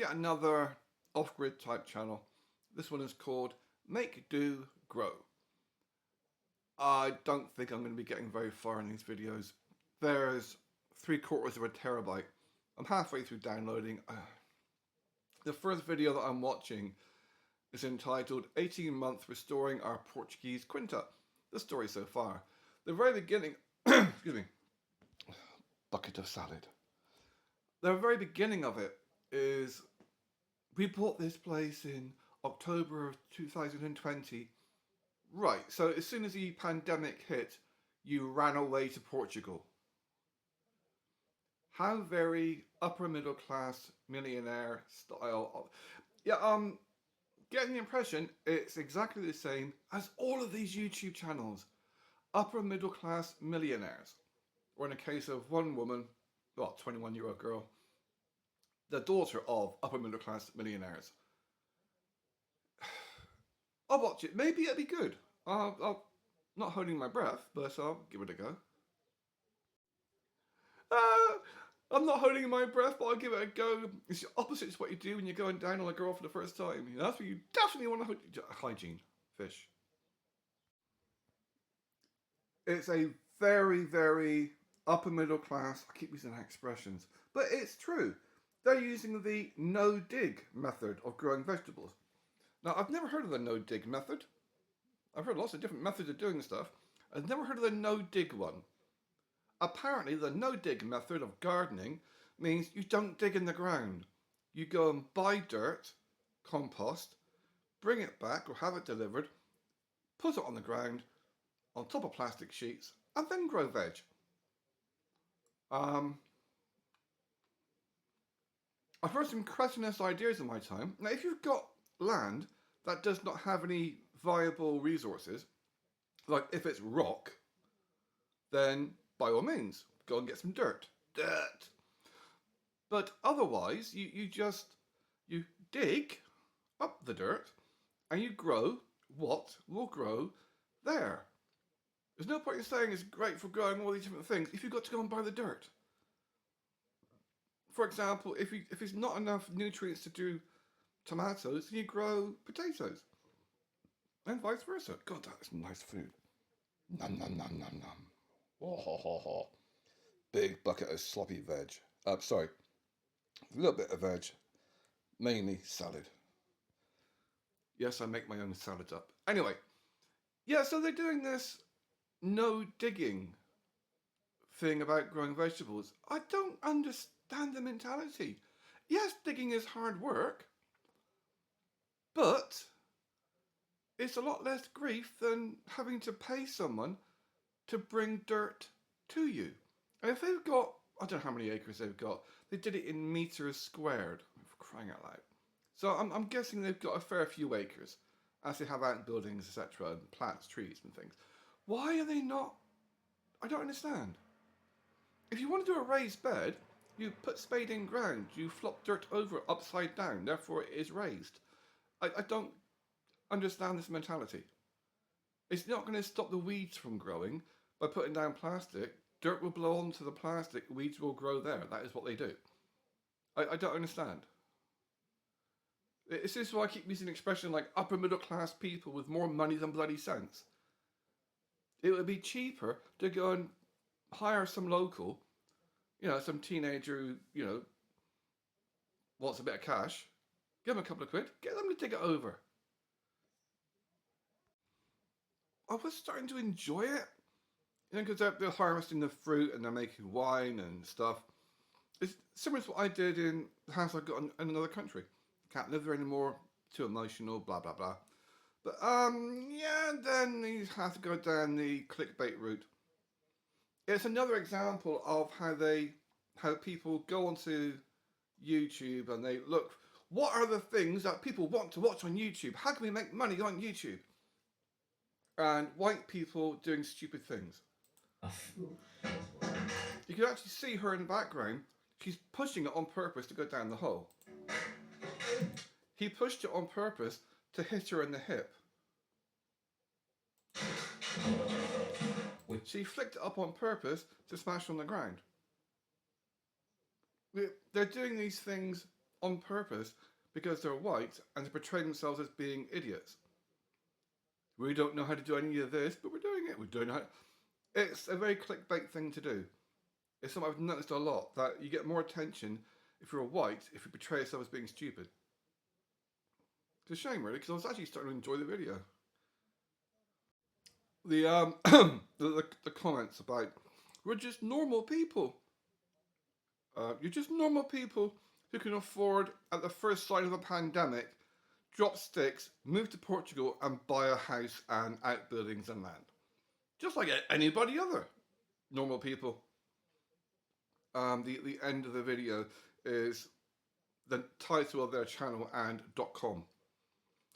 yet another off-grid type channel. This one is called Make Do Grow. I don't think I'm going to be getting very far in these videos. There's 3/4 of a terabyte. I'm halfway through downloading. The first video that I'm watching is entitled 18 Months Restoring Our Portuguese Quinta. The story so far. The very beginning, excuse me, bucket of salad. The very beginning of it is, we bought this place in October of 2020. Right, so as soon as the pandemic hit, you ran away to Portugal. How very upper middle class millionaire style. Yeah, getting the impression it's exactly the same as all of these YouTube channels. Upper middle class millionaires. Or in the case of one woman, well, 21-year-old girl, the daughter of upper middle class millionaires. I'll watch it. Maybe it'll be good. I'll not holding my breath, but I'll give it a go. I'm not holding my breath, but I'll give it a go. It's the opposite to what you do when you're going down on a girl for the first time. You know, that's what you definitely want to hold. Hygiene. Fish. It's a very, very upper middle class, I keep using expressions, but it's true. They're using the no-dig method of growing vegetables. Now, I've never heard of the no-dig method. I've heard lots of different methods of doing stuff. I've never heard of the no-dig one. Apparently, the no-dig method of gardening means you don't dig in the ground. You go and buy dirt, compost, bring it back or have it delivered, put it on the ground, on top of plastic sheets, and then grow veg. I've heard some cretinous ideas in my time. Now, if you've got land that does not have any viable resources, like if it's rock, then by all means, go and get some dirt. But otherwise, you dig up the dirt and you grow what will grow there. There's no point in saying it's great for growing all these different things if you've got to go and buy the dirt. For example, if there's not enough nutrients to do tomatoes, then you grow potatoes. And vice versa. God, that's nice food. Nom nom nom nom nom. Oh, ho, ho, ho. Big bucket of sloppy veg. Sorry, a little bit of veg, mainly salad. Yes, I make my own salad up. Anyway, yeah, so they're doing this no digging thing about growing vegetables. I don't understand the mentality. Yes, digging is hard work, but it's a lot less grief than having to pay someone to bring dirt to you. And if they've got, I don't know how many acres they've got, they did it in meters squared, for crying out loud. So I'm guessing they've got a fair few acres, as they have outbuildings, etc., and plants, trees and things. Why are they not? I don't understand. If you want to do a raised bed, you put spade in ground, you flop dirt over upside down, therefore it is raised. I don't understand this mentality. It's not going to stop the weeds from growing by putting down plastic. Dirt will blow onto the plastic, weeds will grow there. That is what they do. I don't understand. This is why I keep using an expression like upper middle class people with more money than bloody sense. It would be cheaper to go and hire some local, some teenager who, wants a bit of cash, give them a couple of quid, get them to dig it over. I was starting to enjoy it, because they're harvesting the fruit and they're making wine and stuff. It's similar to what I did in the house I got in another country. Can't live there anymore, too emotional, blah, blah, blah. But, yeah, then you have to go down the clickbait route. It's another example of how people go onto YouTube and they look, what are the things that people want to watch on YouTube? How can we make money on YouTube? And white people doing stupid things. You can actually see her in the background. She's pushing it on purpose to go down the hole. He pushed it on purpose to hit her in the hip. She flicked it up on purpose to smash on the ground. They're doing these things on purpose because they're white and to portray themselves as being idiots. We don't know how to do any of this, but we're doing it. We're doing it. It's a very clickbait thing to do. It's something I've noticed a lot, that you get more attention if you're white, if you portray yourself as being stupid. It's a shame, really, because I was actually starting to enjoy the video. The the comments about, we're just normal people. You're just normal people who can afford, at the first sign of a pandemic, drop sticks, move to Portugal and buy a house and outbuildings and land. Just like anybody other normal people. The end of the video is the title of their channel and .com.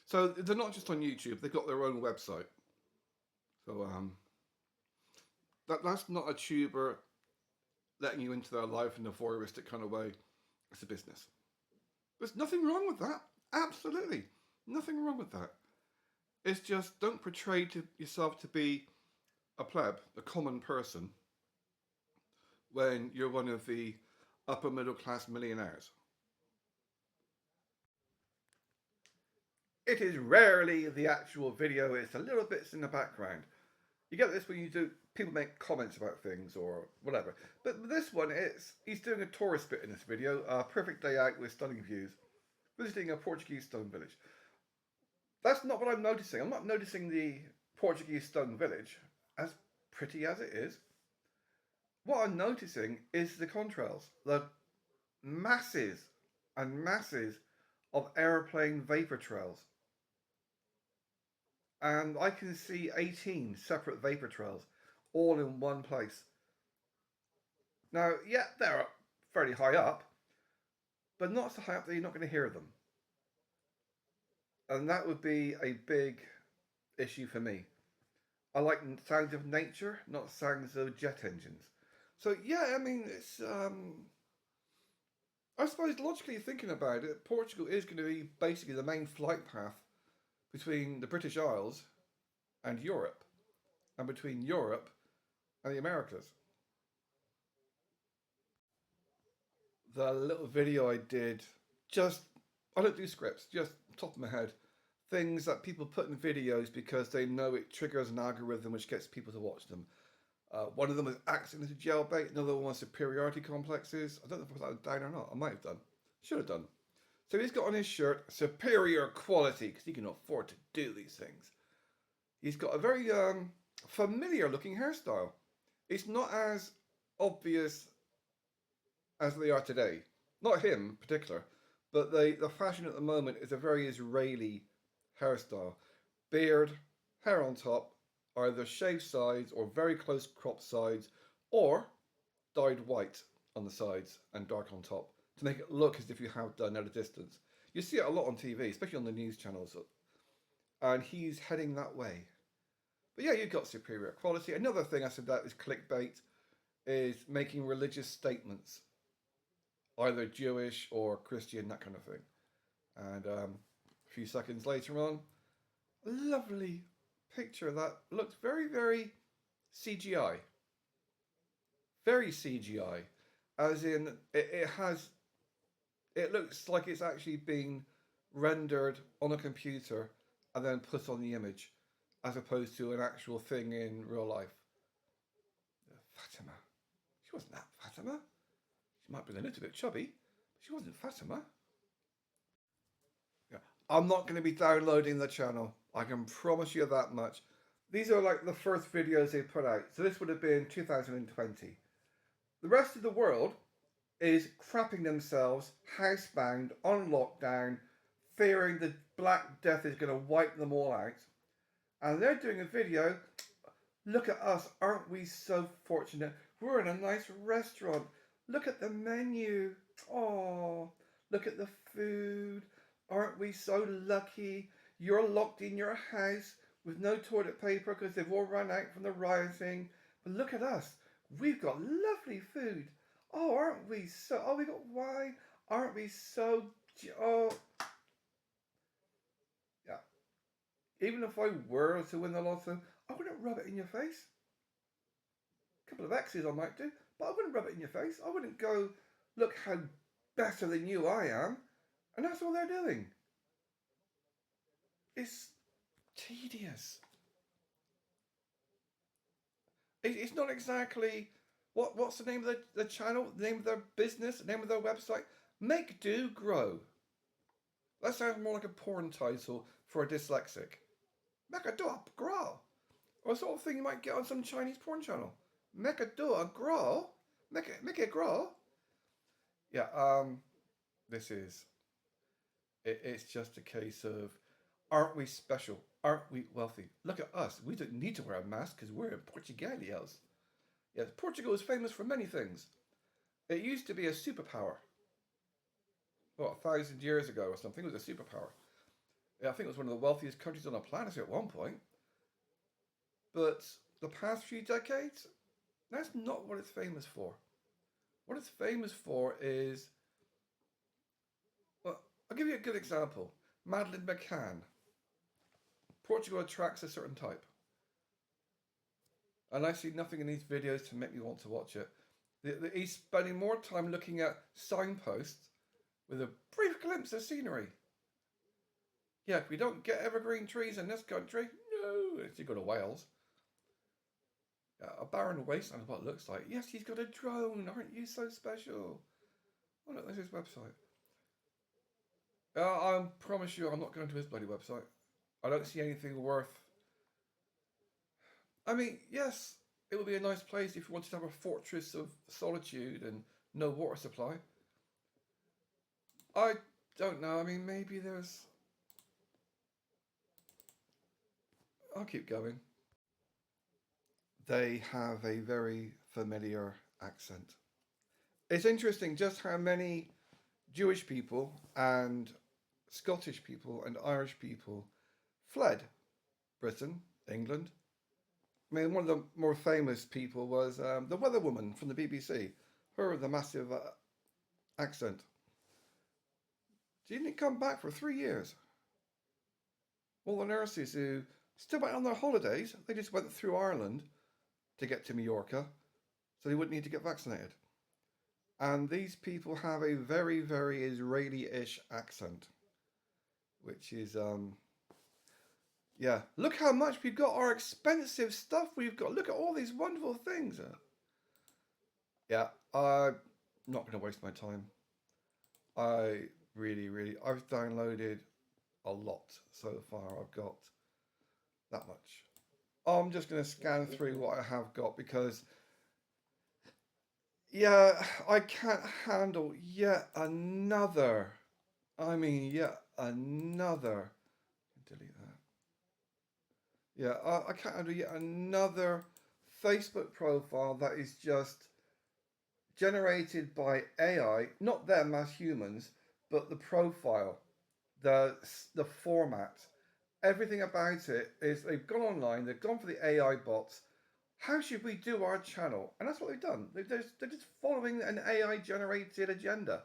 So they're not just on YouTube, they've got their own website. So that's not a tuber letting you into their life in a voyeuristic kind of way. It's a business. There's nothing wrong with that. Absolutely. Nothing wrong with that. It's just, don't portray yourself to be a pleb, a common person, when you're one of the upper middle class millionaires. It is rarely the actual video, it's a little bits in the background. You get this when you do, people make comments about things or whatever. But this one, he's doing a tourist bit in this video, a perfect day out with stunning views, visiting a Portuguese stone village. That's not what I'm noticing. I'm not noticing the Portuguese stone village, as pretty as it is. What I'm noticing is the contrails, the masses and masses of airplane vapor trails. And I can see 18 separate vapor trails all in one place. Now, yeah, they're fairly high up, but not so high up that you're not going to hear them. And that would be a big issue for me. I like sounds of nature, not sounds of jet engines. So yeah, I mean, it's I suppose logically thinking about it, Portugal is going to be basically the main flight path between the British Isles and Europe, and between Europe and the Americas. The little video I did, I don't do scripts, just top of my head. Things that people put in videos because they know it triggers an algorithm which gets people to watch them. One of them was accidental jailbait, another one was superiority complexes. I don't know if I put that down or not. I might have done. Should have done. So he's got on his shirt superior quality because he can afford to do these things. He's got a very familiar looking hairstyle. It's not as obvious as they are today. Not him in particular, but the fashion at the moment is a very Israeli hairstyle. Beard, hair on top, either shaved sides or very close cropped sides, or dyed white on the sides and dark on top to make it look as if you have done at a distance. You see it a lot on TV, especially on the news channels, and he's heading that way. But yeah, you've got superior quality. Another thing I said that is clickbait, is making religious statements, either Jewish or Christian, that kind of thing. And a few seconds later on, a lovely picture that looks very, very CGI. Very CGI. As in, it looks like it's actually been rendered on a computer and then put on the image, as opposed to an actual thing in real life. Fatima. She wasn't that Fatima. She might be a little bit chubby, but she wasn't Fatima. Yeah. I'm not going to be downloading the channel. I can promise you that much. These are like the first videos they put out. So this would have been 2020. The rest of the world is crapping themselves, housebound, on lockdown, fearing the Black Death is going to wipe them all out. And they're doing a video. Look at us, aren't we so fortunate? We're in a nice restaurant. Look at the menu. Oh, look at the food. Aren't we so lucky? You're locked in your house with no toilet paper because they've all run out from the rioting. But look at us. We've got lovely food. Oh, aren't we so... Oh, we got wine. Aren't we so... Oh. Yeah. Even if I were to win the lotto, I wouldn't rub it in your face. A couple of X's I might do, but I wouldn't rub it in your face. I wouldn't go, look how better than you I am. And that's all they're doing. It's tedious. It's not exactly what's the name of the channel, the name of their business, the name of their website. Make do grow. That sounds more like a porn title for a dyslexic. Make a do grow. Or the sort of thing you might get on some Chinese porn channel. Make a do grow. Make it grow. Yeah, this is it's just a case of, aren't we special? Aren't we wealthy? Look at us. We don't need to wear a mask because we're in Portugal. Yes, Portugal is famous for many things. It used to be a superpower. What, 1,000 years ago or something, it was a superpower. Yeah, I think it was one of the wealthiest countries on the planet at one point. But the past few decades, that's not what it's famous for. What it's famous for is, well, I'll give you a good example. Madeleine McCann. Portugal attracts a certain type. And I see nothing in these videos to make me want to watch it. He's spending more time looking at signposts with a brief glimpse of scenery. Yeah, we don't get evergreen trees in this country. No, unless you go to Wales. A barren wasteland is what it looks like. Yes, he's got a drone. Aren't you so special? Oh, look, there's his website. I promise you I'm not going to his bloody website. I don't see anything worth... I mean, yes, it would be a nice place if you wanted to have a fortress of solitude and no water supply. I don't know. I mean, maybe there's... I'll keep going. They have a very familiar accent. It's interesting just how many Jewish people and Scottish people and Irish people fled Britain, England. I mean, one of the more famous people was the weather woman from the BBC. Her with the massive accent. She didn't come back for 3 years. All the nurses who still went on their holidays, they just went through Ireland to get to Mallorca, so they wouldn't need to get vaccinated. And these people have a very, very Israeli-ish accent, which is, yeah. Look how much we've got, our expensive stuff we've got. Look at all these wonderful things. Yeah, I'm not going to waste my time. I really, I've downloaded a lot so far. I've got that much. I'm just going to scan through what I have got because, yeah, I can't handle yet another. I mean, yet another. Delete that. Yeah, I can't handle yet another Facebook profile that is just generated by AI, not them as humans, but the profile, the format. Everything about it is they've gone online, they've gone for the AI bots. How should we do our channel? And that's what they've done. They're just following an AI generated agenda,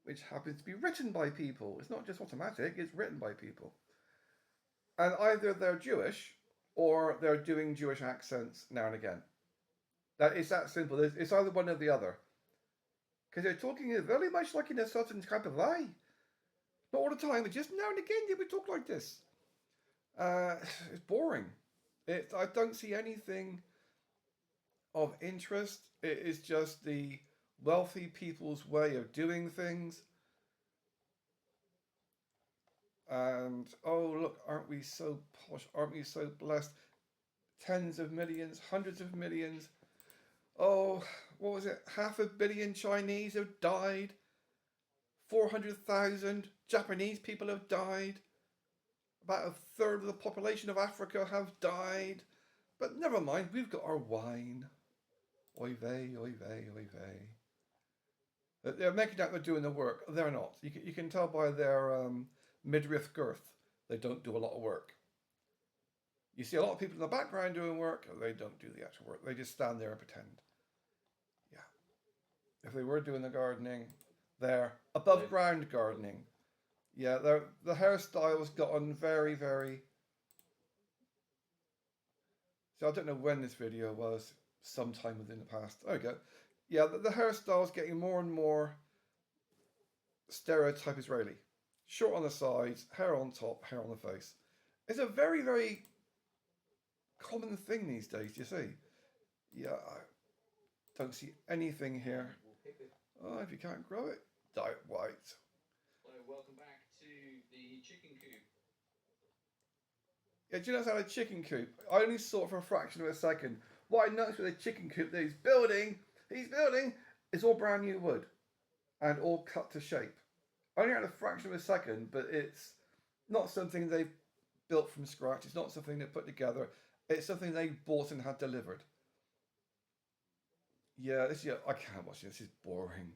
which happens to be written by people. It's not just automatic, it's written by people. And either they're Jewish or they're doing Jewish accents now and again. It's that simple. It's either one or the other. Because they're talking very much like in a certain type of way. Not all the time, but just now and again they would talk like this. It's boring. I don't see anything of interest. It is just the wealthy people's way of doing things. And oh look, aren't we so posh? Aren't we so blessed? Tens of millions, hundreds of millions. Oh, what was it? 500 million Chinese have died. 400,000 Japanese people have died. About a third of the population of Africa have died. But never mind, we've got our wine. Oy vey, oy vey, oy vey. They're making out they're doing the work. They're not. You can tell by their midriff girth. They don't do a lot of work. You see a lot of people in the background doing work. They don't do the actual work. They just stand there and pretend. Yeah. If they were doing the gardening, they're above ground gardening. Yeah, the hairstyle's gotten very, very... So I don't know when this video was, sometime within the past. There we go. Yeah, the hairstyle's getting more and more stereotype Israeli. Short on the sides, hair on top, hair on the face. It's a very, very common thing these days, you see. Yeah, I don't see anything here. Oh, if you can't grow it, don't wait. Hello, welcome back to the chicken coop. Yeah, do you notice how the chicken coop? I only saw it for a fraction of a second. What I noticed with the chicken coop that he's building, it's all brand new wood and all cut to shape. Only had a fraction of a second, but it's not something they've built from scratch. It's not something they put together. It's something they bought and had delivered. Yeah, I can't watch this. This is boring.